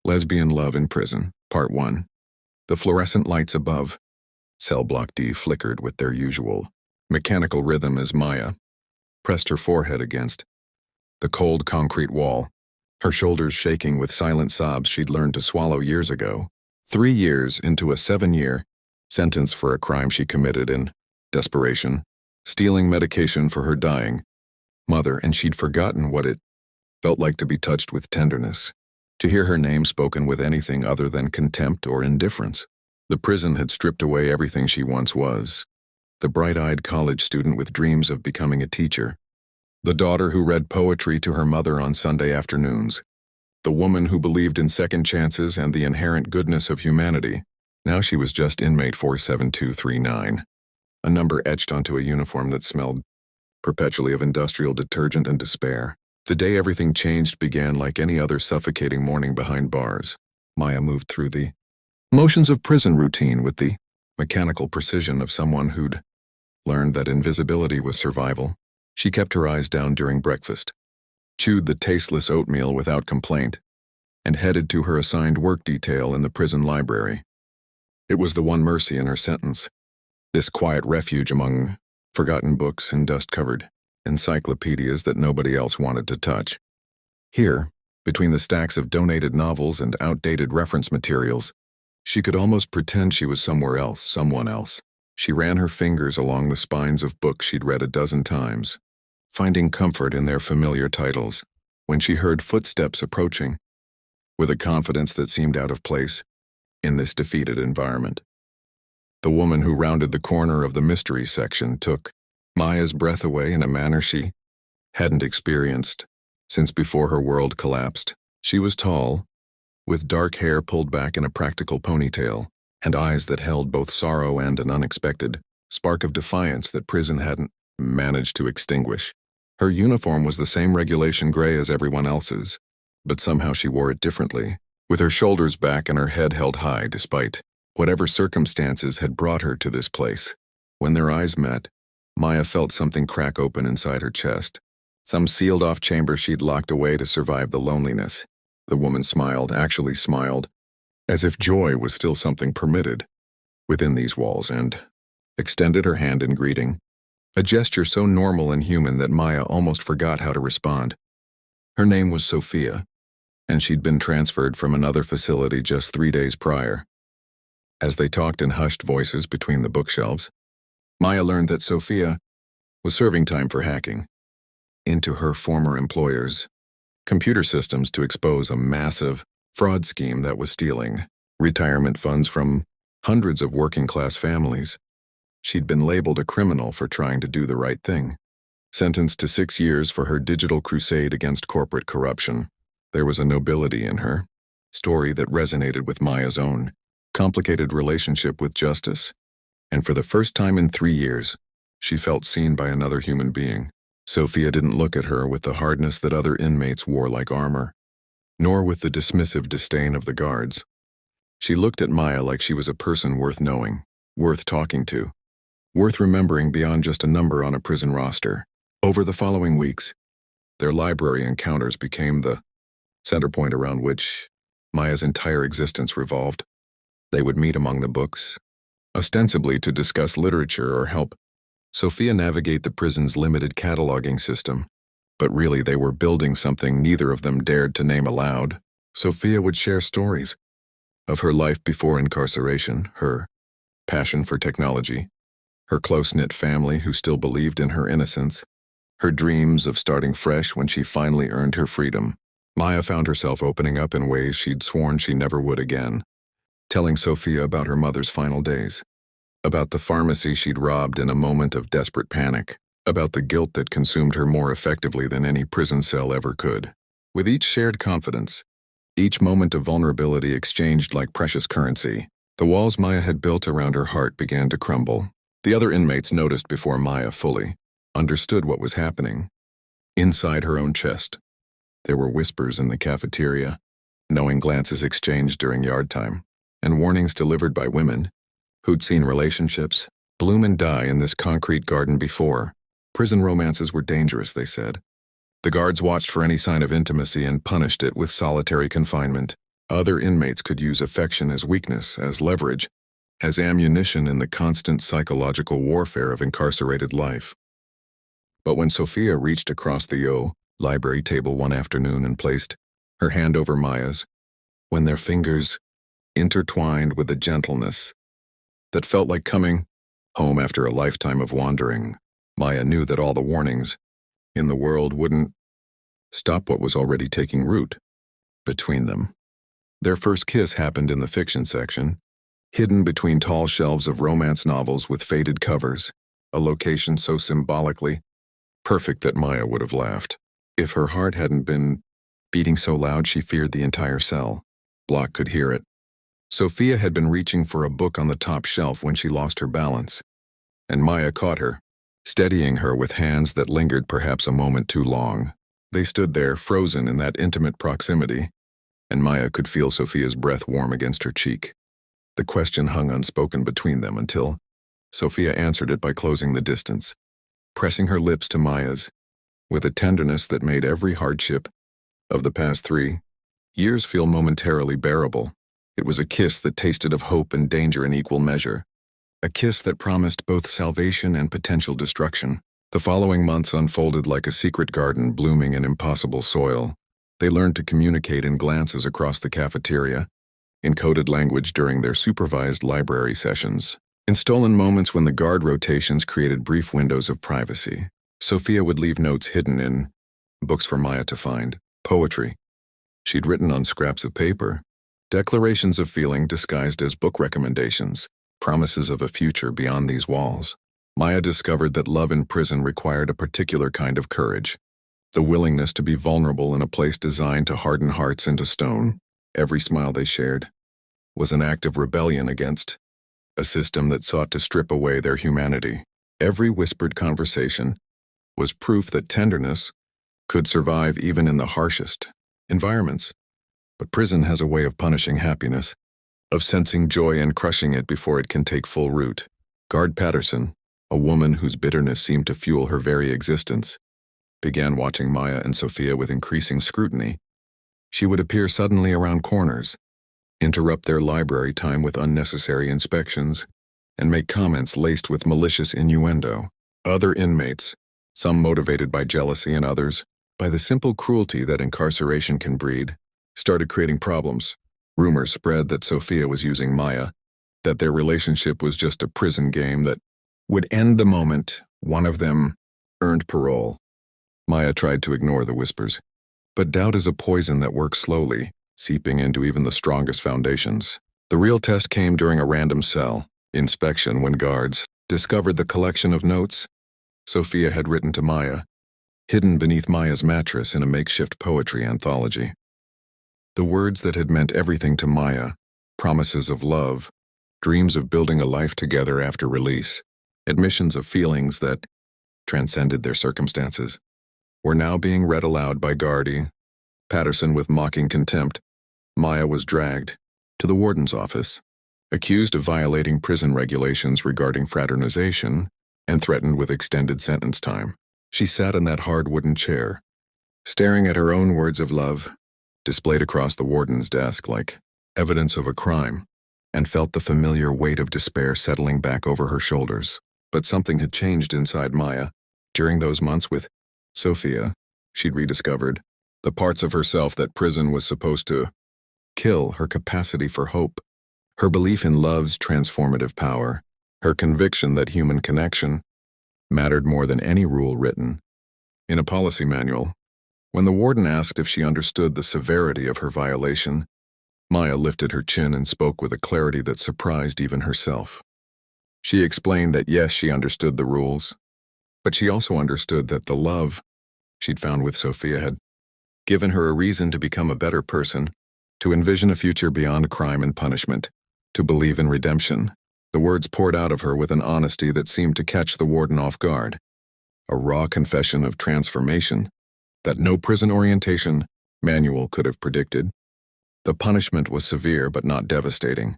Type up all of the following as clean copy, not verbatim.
Lesbian Love in Prison, Part 1. The fluorescent lights above cell block D flickered with their usual mechanical rhythm as Maya pressed her forehead against the cold concrete wall, her shoulders shaking with silent sobs she'd learned to swallow years ago. 3 years into a 7-year sentence for a crime she committed in desperation, stealing medication for her dying mother, and she'd forgotten what it felt like to be touched with tenderness, to hear her name spoken with anything other than contempt or indifference. The prison had stripped away everything she once was, the bright-eyed college student with dreams of becoming a teacher, the daughter who read poetry to her mother on Sunday afternoons, the woman who believed in second chances and the inherent goodness of humanity. Now she was just inmate 47239, a number etched onto a uniform that smelled perpetually of industrial detergent and despair. The day everything changed began like any other suffocating morning behind bars. Maya moved through the motions of prison routine with the mechanical precision of someone who'd learned that invisibility was survival. She kept her eyes down during breakfast, chewed the tasteless oatmeal without complaint, and headed to her assigned work detail in the prison library. It was the one mercy in her sentence, this quiet refuge among forgotten books and dust-covered encyclopedias that nobody else wanted to touch. Here, between the stacks of donated novels and outdated reference materials, she could almost pretend she was somewhere else, someone else. She ran her fingers along the spines of books she'd read a dozen times, finding comfort in their familiar titles, when she heard footsteps approaching, with a confidence that seemed out of place in this defeated environment. The woman who rounded the corner of the mystery section took Maya's breath away in a manner she hadn't experienced since before her world collapsed. She was tall, with dark hair pulled back in a practical ponytail, and eyes that held both sorrow and an unexpected spark of defiance that prison hadn't managed to extinguish. Her uniform was the same regulation gray as everyone else's, but somehow she wore it differently, with her shoulders back and her head held high despite whatever circumstances had brought her to this place. When their eyes met, Maya felt something crack open inside her chest, some sealed-off chamber she'd locked away to survive the loneliness. The woman smiled, actually smiled, as if joy was still something permitted within these walls, and extended her hand in greeting, a gesture so normal and human that Maya almost forgot how to respond. Her name was Sofia, and she'd been transferred from another facility just 3 days prior. As they talked in hushed voices between the bookshelves, Maya learned that Sofia was serving time for hacking into her former employer's computer systems to expose a massive fraud scheme that was stealing retirement funds from hundreds of working-class families. She'd been labeled a criminal for trying to do the right thing, sentenced to 6 years for her digital crusade against corporate corruption. There was a nobility in her story that resonated with Maya's own complicated relationship with justice, and for the first time in 3 years, she felt seen by another human being. Sofia didn't look at her with the hardness that other inmates wore like armor, nor with the dismissive disdain of the guards. She looked at Maya like she was a person worth knowing, worth talking to, worth remembering beyond just a number on a prison roster. Over the following weeks, their library encounters became the center point around which Maya's entire existence revolved. They would meet among the books, ostensibly to discuss literature or help Sofia navigate the prison's limited cataloging system, but really they were building something neither of them dared to name aloud. Sofia would share stories of her life before incarceration, her passion for technology, her close-knit family who still believed in her innocence, her dreams of starting fresh when she finally earned her freedom. Maya found herself opening up in ways she'd sworn she never would again, telling Sofia about her mother's final days, about the pharmacy she'd robbed in a moment of desperate panic, about the guilt that consumed her more effectively than any prison cell ever could. With each shared confidence, each moment of vulnerability exchanged like precious currency, the walls Maya had built around her heart began to crumble. The other inmates noticed before Maya fully understood what was happening. Inside her own chest, there were whispers in the cafeteria, knowing glances exchanged during yard time, and warnings delivered by women who'd seen relationships bloom and die in this concrete garden before. Prison romances were dangerous, they said. The guards watched for any sign of intimacy and punished it with solitary confinement. Other inmates could use affection as weakness, as leverage, as ammunition in the constant psychological warfare of incarcerated life. But when Sofia reached across the library table one afternoon and placed her hand over Maya's, when their fingers intertwined with a gentleness that felt like coming home after a lifetime of wandering, Maya knew that all the warnings in the world wouldn't stop what was already taking root between them. Their first kiss happened in the fiction section, hidden between tall shelves of romance novels with faded covers, a location so symbolically perfect that Maya would have laughed if her heart hadn't been beating so loud she feared the entire cell block could hear it. Sofia had been reaching for a book on the top shelf when she lost her balance, and Maya caught her, steadying her with hands that lingered perhaps a moment too long. They stood there, frozen in that intimate proximity, and Maya could feel Sofia's breath warm against her cheek. The question hung unspoken between them until Sofia answered it by closing the distance, pressing her lips to Maya's, with a tenderness that made every hardship of the past 3 years feel momentarily bearable. It was a kiss that tasted of hope and danger in equal measure, a kiss that promised both salvation and potential destruction. The following months unfolded like a secret garden blooming in impossible soil. They learned to communicate in glances across the cafeteria, in coded language during their supervised library sessions, in stolen moments when the guard rotations created brief windows of privacy. Sofia would leave notes hidden in books for Maya to find, poetry she'd written on scraps of paper, declarations of feeling disguised as book recommendations, promises of a future beyond these walls. Maya discovered that love in prison required a particular kind of courage, the willingness to be vulnerable in a place designed to harden hearts into stone. Every smile they shared was an act of rebellion against a system that sought to strip away their humanity. Every whispered conversation was proof that tenderness could survive even in the harshest environments. But prison has a way of punishing happiness, of sensing joy and crushing it before it can take full root. Guard Patterson, a woman whose bitterness seemed to fuel her very existence, began watching Maya and Sofia with increasing scrutiny. She would appear suddenly around corners, interrupt their library time with unnecessary inspections, and make comments laced with malicious innuendo. Other inmates, some motivated by jealousy and others by the simple cruelty that incarceration can breed, started creating problems. Rumors spread that Sofia was using Maya, that their relationship was just a prison game that would end the moment one of them earned parole. Maya tried to ignore the whispers, but doubt is a poison that works slowly, seeping into even the strongest foundations. The real test came during a random cell inspection when guards discovered the collection of notes Sofia had written to Maya, hidden beneath Maya's mattress in a makeshift poetry anthology. The words that had meant everything to Maya, promises of love, dreams of building a life together after release, admissions of feelings that transcended their circumstances, were now being read aloud by Guardy Patterson with mocking contempt. Maya was dragged to the warden's office, accused of violating prison regulations regarding fraternization, and threatened with extended sentence time. She sat in that hard wooden chair, staring at her own words of love, displayed across the warden's desk like evidence of a crime, and felt the familiar weight of despair settling back over her shoulders. But something had changed inside Maya. During those months with Sofia, she'd rediscovered the parts of herself that prison was supposed to kill: her capacity for hope, her belief in love's transformative power, her conviction that human connection mattered more than any rule written in a policy manual. When the warden asked if she understood the severity of her violation, Maya lifted her chin and spoke with a clarity that surprised even herself. She explained that yes, she understood the rules, but she also understood that the love she'd found with Sofia had given her a reason to become a better person, to envision a future beyond crime and punishment, to believe in redemption. The words poured out of her with an honesty that seemed to catch the warden off guard, a raw confession of transformation that no prison orientation manual could have predicted. The punishment was severe but not devastating.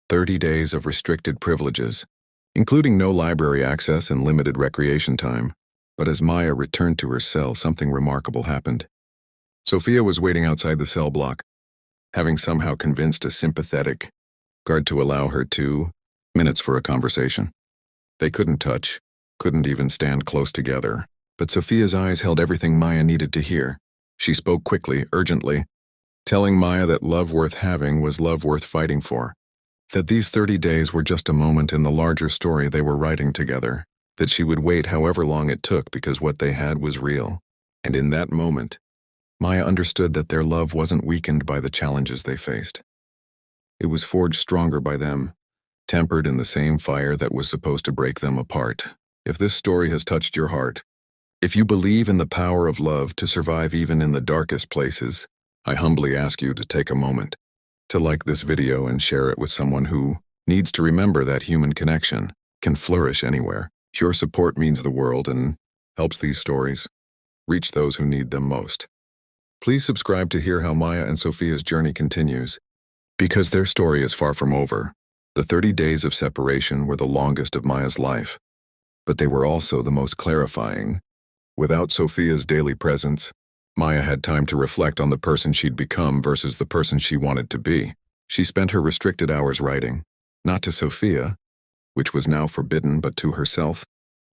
30 days of restricted privileges, including no library access and limited recreation time. But as Maya returned to her cell, something remarkable happened. Sofia was waiting outside the cell block, having somehow convinced a sympathetic guard to allow her 2 minutes for a conversation. They couldn't touch, couldn't even stand close together, but Sofia's eyes held everything Maya needed to hear. She spoke quickly, urgently, telling Maya that love worth having was love worth fighting for, that these 30 days were just a moment in the larger story they were writing together, that she would wait however long it took because what they had was real. And in that moment, Maya understood that their love wasn't weakened by the challenges they faced. It was forged stronger by them, tempered in the same fire that was supposed to break them apart. If this story has touched your heart, if you believe in the power of love to survive even in the darkest places, I humbly ask you to take a moment to like this video and share it with someone who needs to remember that human connection can flourish anywhere. Your support means the world and helps these stories reach those who need them most. Please subscribe to hear how Maya and Sofia's journey continues, because their story is far from over. The 30 days of separation were the longest of Maya's life, but they were also the most clarifying. Without Sofia's daily presence, Maya had time to reflect on the person she'd become versus the person she wanted to be. She spent her restricted hours writing, not to Sofia, which was now forbidden, but to herself,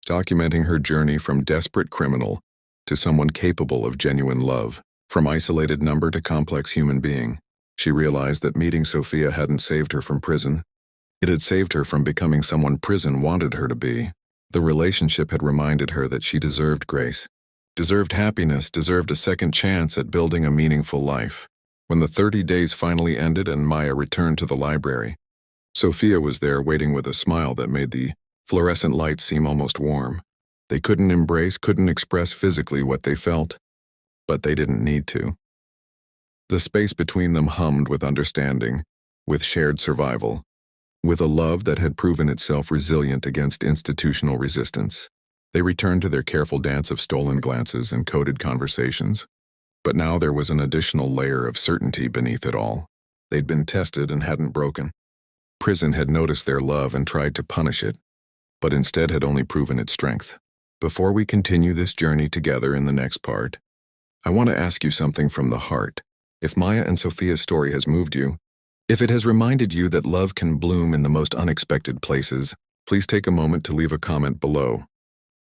documenting her journey from desperate criminal to someone capable of genuine love, from isolated number to complex human being. She realized that meeting Sofia hadn't saved her from prison. It had saved her from becoming someone prison wanted her to be. The relationship had reminded her that she deserved grace, deserved happiness, deserved a second chance at building a meaningful life. When the 30 days finally ended and Maya returned to the library, Sofia was there waiting with a smile that made the fluorescent light seem almost warm. They couldn't embrace, couldn't express physically what they felt, but they didn't need to. The space between them hummed with understanding, with shared survival, with a love that had proven itself resilient against institutional resistance. They returned to their careful dance of stolen glances and coded conversations. But now there was an additional layer of certainty beneath it all. They'd been tested and hadn't broken. Prison had noticed their love and tried to punish it, but instead had only proven its strength. Before we continue this journey together in the next part, I want to ask you something from the heart. If Maya and Sofia's story has moved you, if it has reminded you that love can bloom in the most unexpected places, please take a moment to leave a comment below,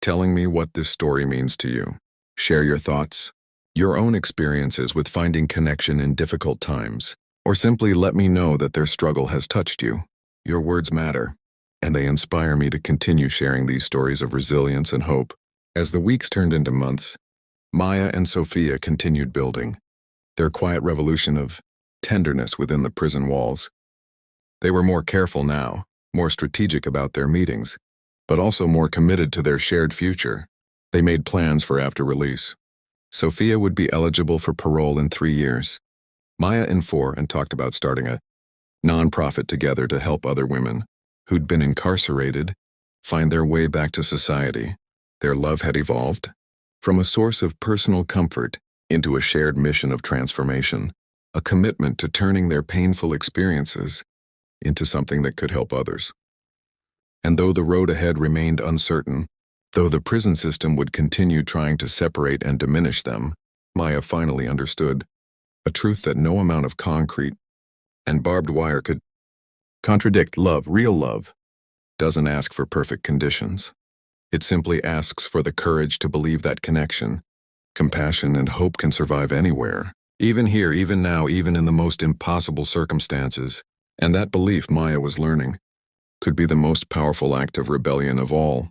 telling me what this story means to you. Share your thoughts, your own experiences with finding connection in difficult times, or simply let me know that their struggle has touched you. Your words matter, and they inspire me to continue sharing these stories of resilience and hope. As the weeks turned into months, Maya and Sofia continued building their quiet revolution of tenderness within the prison walls. They were more careful now, more strategic about their meetings, but also more committed to their shared future. They made plans for after release. Sofia would be eligible for parole in 3 years. Maya in 4, and talked about starting a nonprofit together to help other women who'd been incarcerated find their way back to society. Their love had evolved from a source of personal comfort into a shared mission of transformation, a commitment to turning their painful experiences into something that could help others. And though the road ahead remained uncertain, though the prison system would continue trying to separate and diminish them, Maya finally understood a truth that no amount of concrete and barbed wire could contradict. Love, real love, doesn't ask for perfect conditions. It simply asks for the courage to believe that connection, compassion, and hope can survive anywhere, even here, even now, even in the most impossible circumstances. And that belief, Maya was learning, could be the most powerful act of rebellion of all.